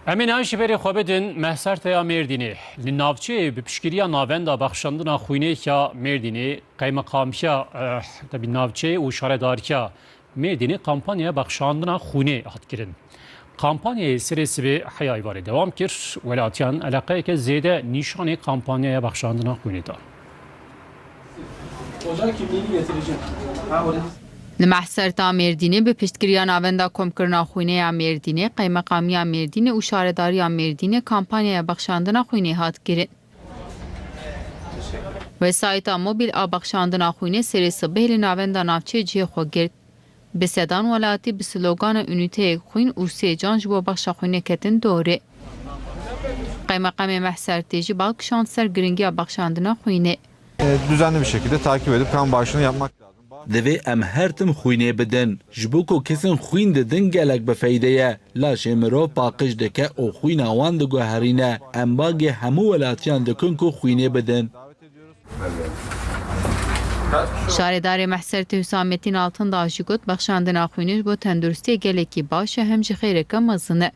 Emin Ayşiberi Xwebedin Mehserteya Mêrdînê li navçeyê bi piştgiriya navenda baxşandina xwînêya Mêrdînê qeymeqamiya tabi navçeyê û şaredariya Mêrdînê kampanyaya baxşandina xwînê hat kirin. Kampanyayê serê sibê heya îvarê devam kir, welatiyan eleqeyeke zêde nîşanê kampanyaya baxşandina xwînê da. Li Mehserta Mêrdînê bi piştgiriya navenda komkirina xwîneya Mêrdînê, qeymeqamiya Mêrdînê û şaredariya Mêrdînê kampanyaya baxşandina xwînê hat kirin. Wesayeta mobil a baxşandina xwînê serê sibeh li navenda navçeyê cihê xwe girt. Bi sedan welatî bi slogana Ünîteyek xwîn û sê can ji bo baxşa xwînê ketin dorê. Qeymeqamê Mehsertê jî balkişand ser giringiya baxşandina xwînê. Düzenli bir şekilde takip edip kan bağışını yapmak lazım. Divê em her tim xwînê bidin. Ji bo ku kesin xwîn didin gelek bi feyde ye. Laşê mirov paqij dike û xwîna wan diguherîne. Em bagê hemû welatiyan dikin ku xwînê bidin. Şaredarê Mehsertê Hüsamettin Altındağ jî got baxşandina xwînê ji bo tenduristiyê gelekî baş e hem jî xêreke mezin e.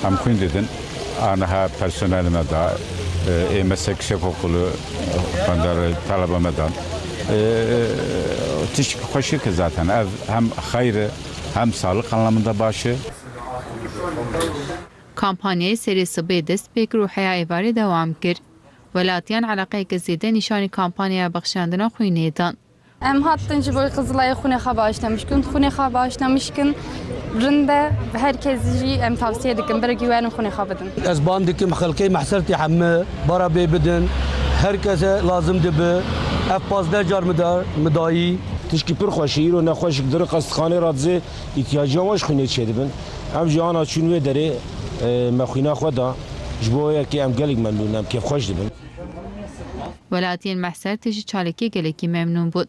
Em xwîn didin. Aniha personelime da, meslek şef okulu, talebeme da. Tişk hoşu ki zaten ev hem hayrı hem sağlık anlamında başı. Kampanyayê serê sibê dest pêkir û heya êvarê dewam kir. Welatiyan eleqeyeke zêde nîşanî kampanyaya baxşandina xwînê dan. Em hatin ji bo Qızılayê xwînê xwe bağışlamışkin, xwînê xwe bağışlamışkin. Rinde herkes jî em tavsiye dikin, bir güvenin xwînê xwe bidin. Ez ban dikim xelkê Mehsertê hemme bara bê bidin. Herkese lazım dibe. Ev pazde car midayî. Tişkî pir xweşîr û nexweşik dir qestixanê ra dizê îhtiyacîyan wan ji xwînê çêdibin. Em jî ana çûn wê derê me xwîna xwe da ji bo yekê em gelek memnûn em kêfxweş dibin. Welatiyên Mehsertê jî çalekî gelekî memnûn bûn.